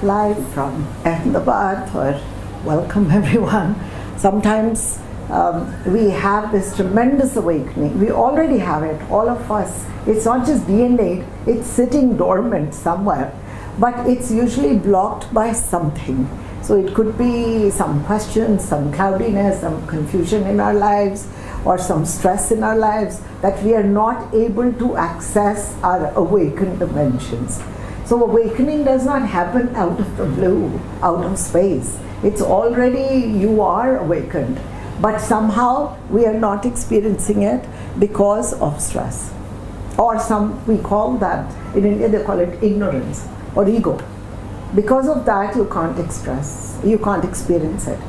live from Ahmedabad, or welcome everyone. Sometimes we have this tremendous awakening. We already have it, all of us. It's not just DNA, it's sitting dormant somewhere, but it's usually blocked by something. So it could be some questions, some cloudiness, some confusion in our lives, or some stress in our lives, that we are not able to access our awakened dimensions. So awakening does not happen out of the blue, out of space. It's already, you are awakened. But somehow we are not experiencing it because of stress. Or we call that, in India they call it ignorance or ego. Because of that you can't experience it.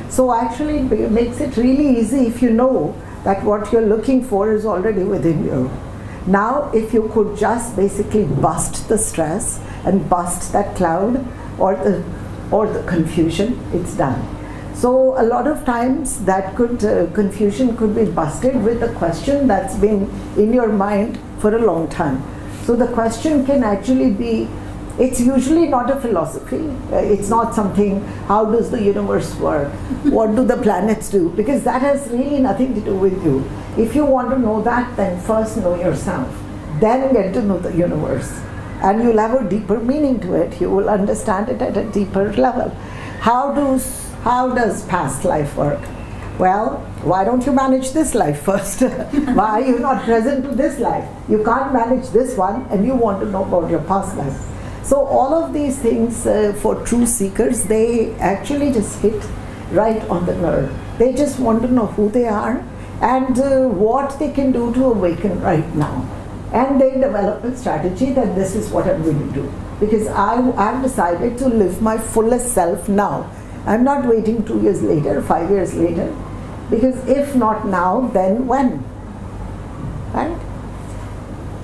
So actually it makes it really easy if you know that what you're looking for is already within you. Now if you could just basically bust the stress and bust that cloud or the confusion, it's done. So a lot of times that confusion could be busted with a question that's been in your mind for a long time. So the question can actually be, it's usually not a philosophy. It's not something, how does the universe work? What do the planets do? Because that has really nothing to do with you. If you want to know that, then first know yourself. Then get to know the universe. And you'll have a deeper meaning to it. You will understand it at a deeper level. How does past life work? Well, why don't you manage this life first? Why are you not present to this life? You can't manage this one and you want to know about your past life. So all of these things for true seekers, they actually just hit right on the nerve. They just want to know who they are and what they can do to awaken right now. And they develop a strategy that this is what I'm going to do. Because I've decided to live my fullest self now. I'm not waiting 2 years later, 5 years later. Because if not now, then when? Right?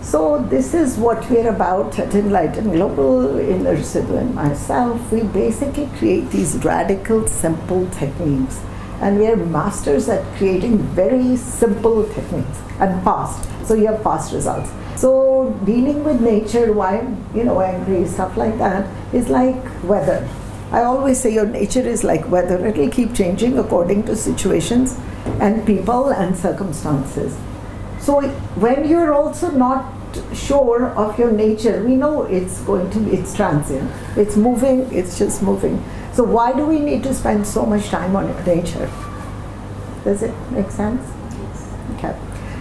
So this is what we're about at Enlighten Global, Inner Sidhu and myself. We basically create these radical, simple techniques. And we are masters at creating very simple techniques and fast. So you have fast results. So dealing with nature, why angry, stuff like that, is like weather. I always say your nature is like weather. It will keep changing according to situations and people and circumstances. So when you're also not sure of your nature, we know it's transient. It's moving, it's just moving. So why do we need to spend so much time on nature? Does it make sense? Yes. Okay.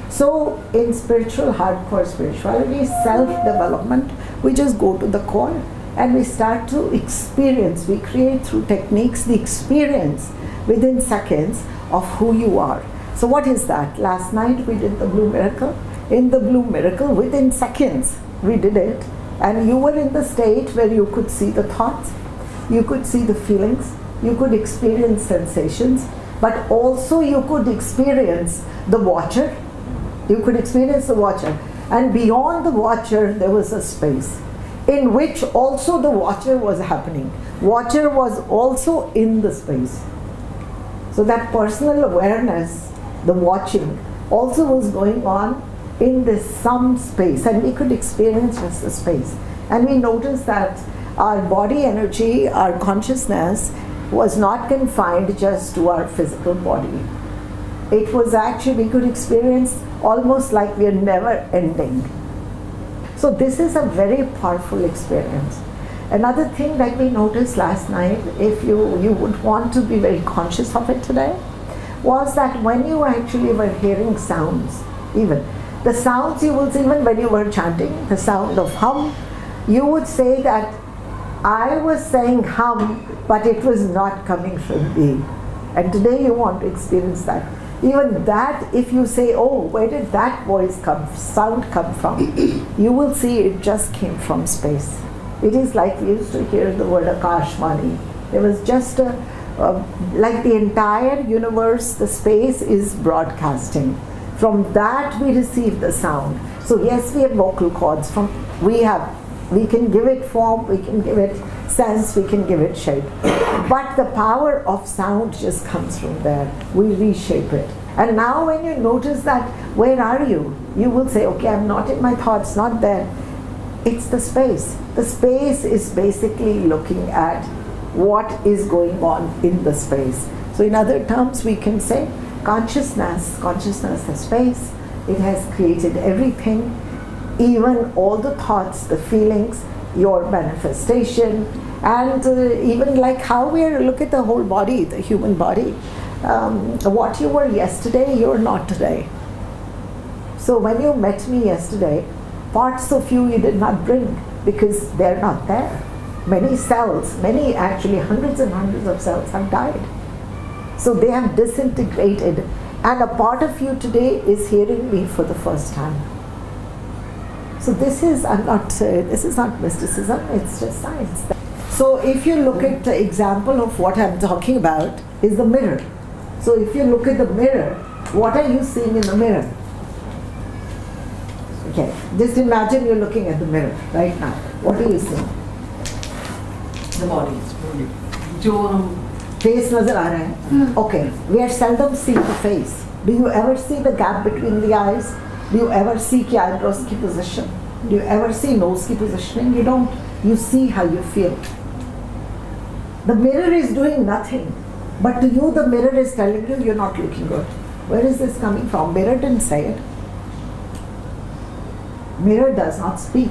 So in hardcore spirituality, self-development, we just go to the core and we start to experience. We create through techniques the experience within seconds of who you are. So what is that? Last night we did the Blue Miracle. In the Blue Miracle, within seconds we did it, and you were in the state where you could see the thoughts, you could see the feelings, you could experience sensations, but also you could experience the watcher. You could experience the watcher, and beyond the watcher there was a space in which also the watcher was happening. Watcher was also in the space. So that personal awareness, the watching, also was going on in this some space, and we could experience just the space. And we noticed that our body energy, our consciousness was not confined just to our physical body. It was actually, we could experience almost like we are never ending. So this is a very powerful experience. Another thing that we noticed last night, if you would want to be very conscious of it today, was that when you actually were hearing sounds, even the sounds you will see, even when you were chanting, the sound of hum, you would say that I was saying hum, but it was not coming from me. And today you want to experience that. Even that, if you say, oh, where did that sound come from? You will see it just came from space. It is like we used to hear the word Akashvani. There was just like the entire universe, the space is broadcasting. From that we receive the sound. So yes, we have vocal cords. We can give it form, we can give it sense, we can give it shape. But the power of sound just comes from there. We reshape it. And now when you notice that, where are you? You will say, okay, I'm not in my thoughts, not there. It's the space. The space is basically looking at what is going on in the space. So in other terms, we can say consciousness has space. It has created everything, even all the thoughts, the feelings, your manifestation, and even like how we look at the whole body, the human body. What you were yesterday, you're not today. So when you met me yesterday, parts of you did not bring because they're not there. Many cells, many actually hundreds and hundreds of cells have died. So they have disintegrated, and a part of you today is hearing me for the first time. So this is not mysticism, it's just science. So if you look at the example of what I'm talking about is the mirror. So if you look at the mirror, what are you seeing in the mirror? Okay, just imagine you're looking at the mirror right now. What are you seeing? The body. Face nazar aa raha hai. Okay, we are seldom seeing the face. Do you ever see the gap between the eyes? Do you ever see ki eyebrows ki position? Do you ever see nose ki positioning? You don't. You see how you feel. The mirror is doing nothing, but to you the mirror is telling you you're not looking good. Where is this coming from? Mirror didn't say it. Mirror does not speak.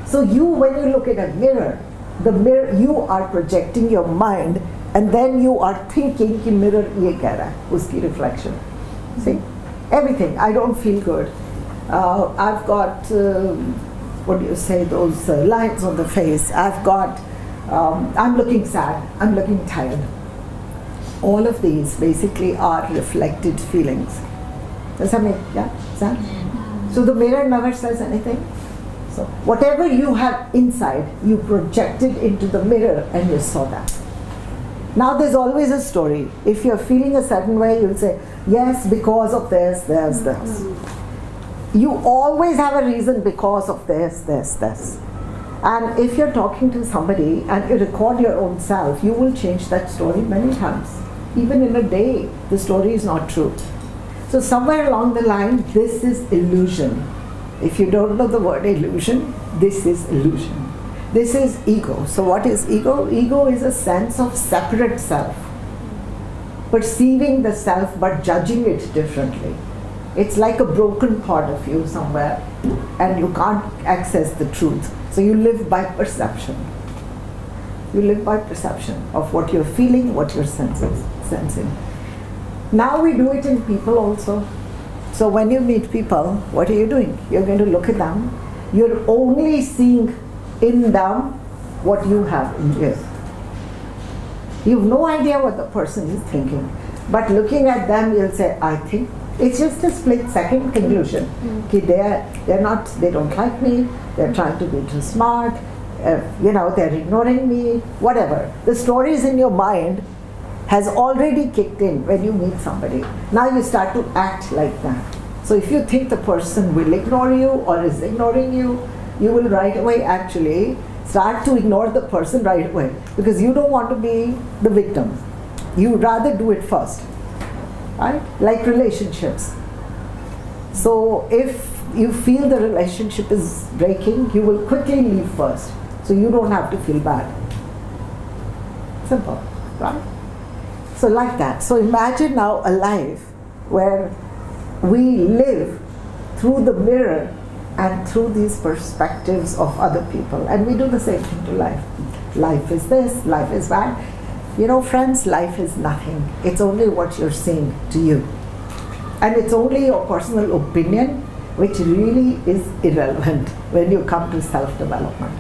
So you, when you look at a mirror, the mirror, you are projecting your mind, and then you are thinking ki mirror ye keh raha hai, uski reflection. See, everything. I don't feel good. I've got what do you say? Those lines on the face. I've got. I'm looking sad. I'm looking tired. All of these basically are reflected feelings. Does that make sense? So the mirror never says anything. So whatever you have inside, you projected into the mirror and you saw that. Now there's always a story. If you're feeling a certain way, you'll say, yes, because of this, there's this. You always have a reason because of this. And if you're talking to somebody and you record your own self, you will change that story many times. Even in a day, the story is not true. So somewhere along the line, this is illusion. If you don't know the word illusion, this is illusion. This is ego. So what is ego? Ego is a sense of separate self. Perceiving the self but judging it differently. It's like a broken part of you somewhere and you can't access the truth. So you live by perception. You live by perception of what you're feeling, what you're sensing. Now we do it in people also. So when you meet people, what are you doing? You're going to look at them. You're only seeing in them what you have in you. You have no idea what the person is thinking. But looking at them, you'll say, I think. It's just a split second conclusion. Okay, they don't like me, they're trying to be too smart, they're ignoring me, whatever. The stories in your mind has already kicked in when you meet somebody. Now you start to act like that. So if you think the person will ignore you or is ignoring you, you will right away actually start to ignore the person right away because you don't want to be the victim. You rather do it first, right? Like relationships. So if you feel the relationship is breaking, you will quickly leave first. So you don't have to feel bad. Simple, right? So like that. So imagine now a life where we live through the mirror and through these perspectives of other people. And we do the same thing to life. Life is this, life is that. Friends, life is nothing. It's only what you're seeing to you. And it's only your personal opinion, which really is irrelevant when you come to self-development.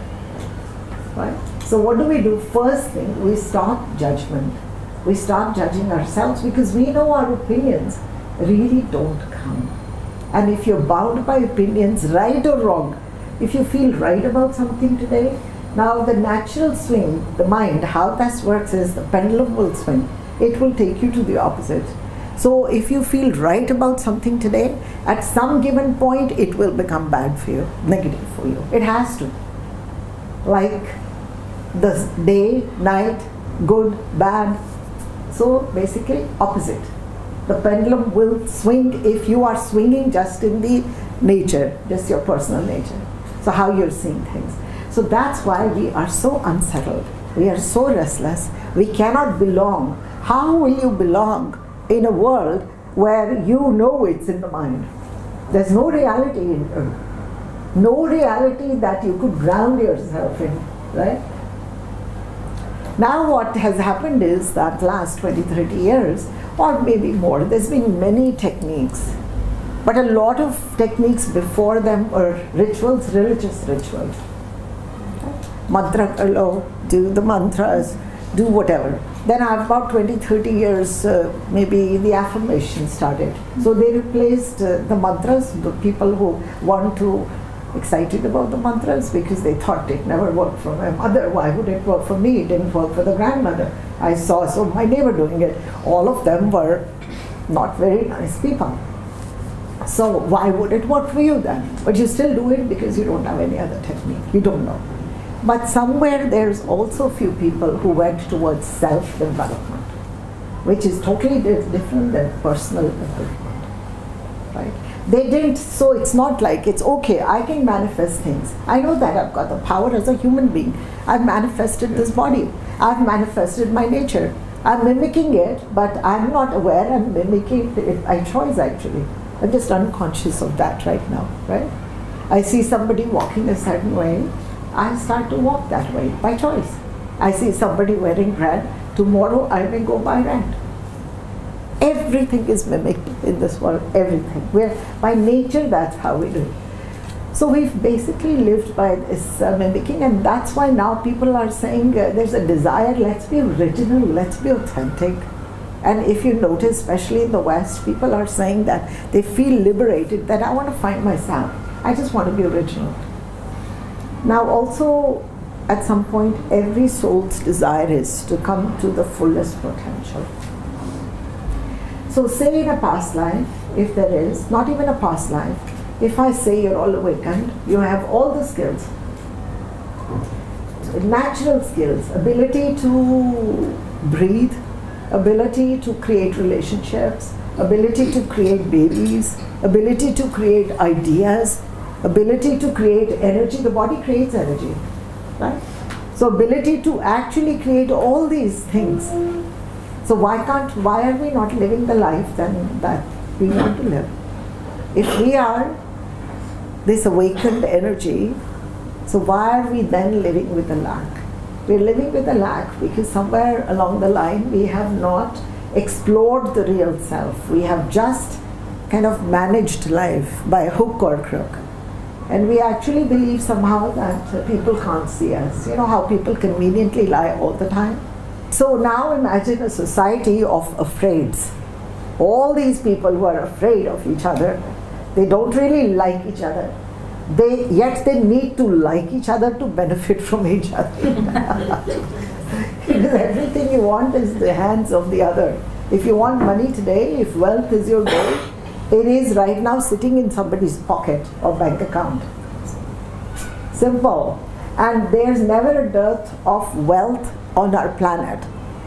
Right? So what do? First thing, we stop judgment. We start judging ourselves because we know our opinions really don't count. And if you're bound by opinions, right or wrong, if you feel right about something today, now the natural swing, the mind, how that works is the pendulum will swing. It will take you to the opposite. So if you feel right about something today, at some given point it will become bad for you, negative for you. It has to. Like the day, night, good, bad. So basically opposite. The pendulum will swing if you are swinging just in the nature, just your personal nature. So So how you're seeing things. So that's why we are so unsettled. We are so restless. We cannot belong. How will you belong in a world where you know it's in the mind? There's no reality in it. No reality that you could ground yourself in, right? Now what has happened is that last 20, 30 years, or maybe more, there's been many techniques. But a lot of techniques before them were rituals, religious rituals. Mantra karo, do the mantras, do whatever. Then about 20, 30 years, maybe the affirmation started. So they replaced the mantras, the people who want to excited about the mantras because they thought it never worked for my mother. Why would it work for me? It didn't work for the grandmother. I saw my neighbor doing it. All of them were not very nice people. So why would it work for you then? But you still do it because you don't have any other technique. You don't know. But somewhere there's also a few people who went towards self-development, which is totally different than personal development, right? They didn't, so it's not like it's okay, I can manifest things. I know that I've got the power as a human being. I've manifested this body. I've manifested my nature. I'm mimicking it, but I'm not aware I'm mimicking it by choice actually. I'm just unconscious of that right now, right? I see somebody walking a certain way, I start to walk that way by choice. I see somebody wearing red, tomorrow I may go by red. Everything is mimicked in this world, everything. By nature, that's how we do it. So we've basically lived by this mimicking, and that's why now people are saying there's a desire, let's be original, let's be authentic. And if you notice, especially in the West, people are saying that they feel liberated, that I want to find myself. I just want to be original. Now also, at some point, every soul's desire is to come to the fullest potential. So say in a past life, if there is, not even a past life, if I say you're all awakened, you have all the skills, natural skills, ability to breathe, ability to create relationships, ability to create babies, ability to create ideas, ability to create energy. The body creates energy, right? So ability to actually create all these things. So why are we not living the life then that we want to live? If we are this awakened energy, so why are we then living with a lack? We're living with a lack because somewhere along the line we have not explored the real self. We have just kind of managed life by hook or crook. And we actually believe somehow that people can't see us. You know how people conveniently lie all the time? So now imagine a society of afraids. All these people who are afraid of each other, they don't really like each other. Yet they need to like each other to benefit from each other. Because everything you want is the hands of the other. If you want money today, if wealth is your goal, it is right now sitting in somebody's pocket or bank account. Simple. And there's never a dearth of wealth on our planet.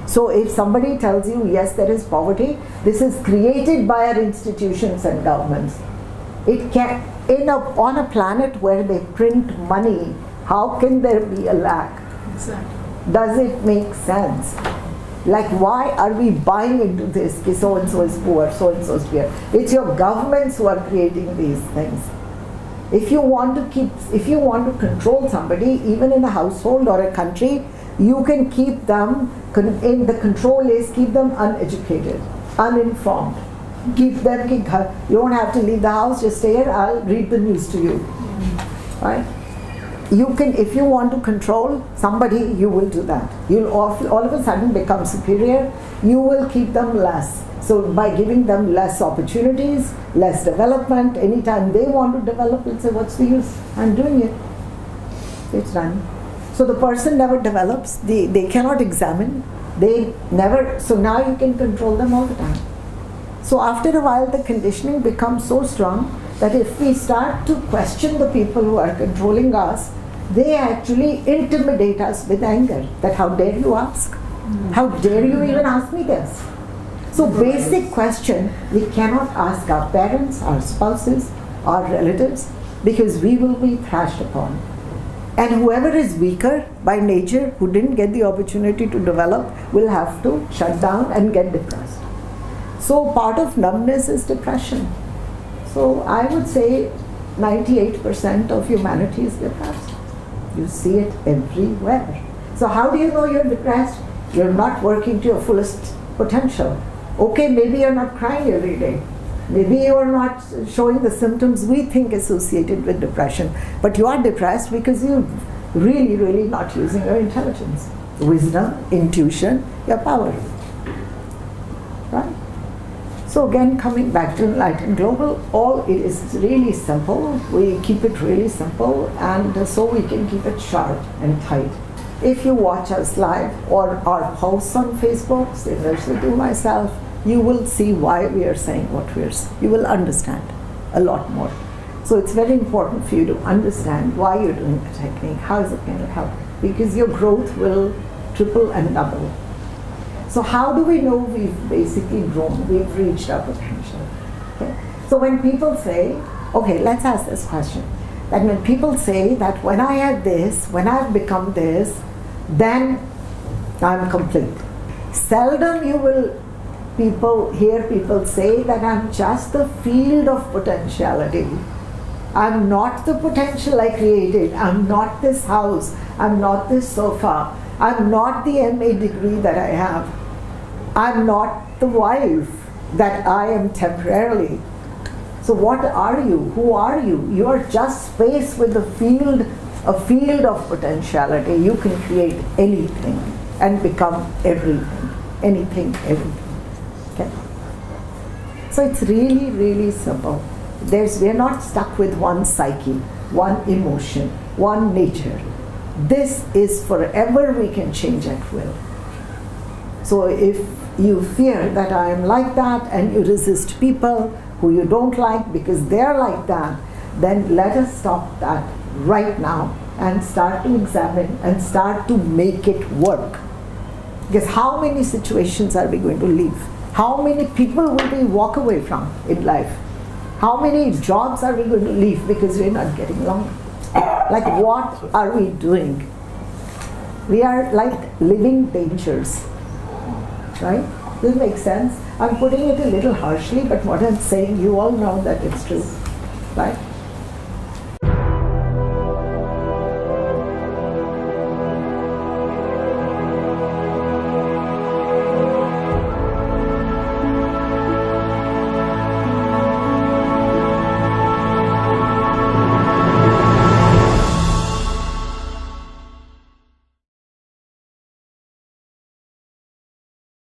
So if somebody tells you, yes, there is poverty, this is created by our institutions and governments. It can, on a planet where they print money, how can there be a lack? Exactly. Does it make sense? Like, why are we buying into this? So-and-so is poor, so-and-so is poor. It's your governments who are creating these things. If you want to control somebody, even in a household or a country, you can keep them, the control is keep them uneducated, uninformed. Keep them, you don't have to leave the house, just stay here, I'll read the news to you. Right? You can, if you want to control somebody, you will do that. You'll all of a sudden become superior, you will keep them less. So by giving them less opportunities, less development, anytime they want to develop, they'll say, what's the use? I'm doing it. It's done. So the person never develops, they cannot examine, so now you can control them all the time. So after a while the conditioning becomes so strong that if we start to question the people who are controlling us, they actually intimidate us with anger. That how dare you ask? How dare you even ask me this? So basic question we cannot ask our parents, our spouses, our relatives. because we will be thrashed upon. And whoever is weaker by nature, who didn't get the opportunity to develop, will have to shut down and get depressed. So part of numbness is depression. So I would say 98% of humanity is depressed. You see it everywhere. So how do you know you're depressed? You're not working to your fullest potential. Okay, maybe you're not crying every day. Maybe you're not showing the symptoms we think associated with depression, but you are depressed because you're really, really not using your intelligence, wisdom, intuition, your power. Right? So again, coming back to Enlightened Global, all it is really simple. We keep it really simple, and so we can keep it sharp and tight. If you watch us live or our posts on Facebook, similarly to myself, you will see why we are saying what we are saying. You will understand a lot more. So it's very important for you to understand why you're doing the technique, how is it going to help, because your growth will triple and double. So how do we know we've basically grown, we've reached our potential? Okay? So when people say, okay, let's ask this question, that when people say that when I have this, when I've become this, then I'm complete. Seldom you will hear people say that I'm just the field of potentiality. I'm not the potential I created. I'm not this house. I'm not this sofa. I'm not the MA degree that I have. I'm not the wife that I am temporarily. So what are you? Who are you? You are just space with a field of potentiality. You can create anything and become everything. Anything, everything. Okay? So it's really, really simple. We're not stuck with one psyche, one emotion, one nature. This is forever, we can change at will. So if you fear that I am like that and you resist people who you don't like because they're like that, then let us stop that right now and start to examine and start to make it work. Because how many situations are we going to leave? How many people will we walk away from in life? How many jobs are we going to leave because we're not getting along? Like, what are we doing? We are like living dangers, right? Does it make sense? I'm putting it a little harshly, but what I'm saying, you all know that it's true, right?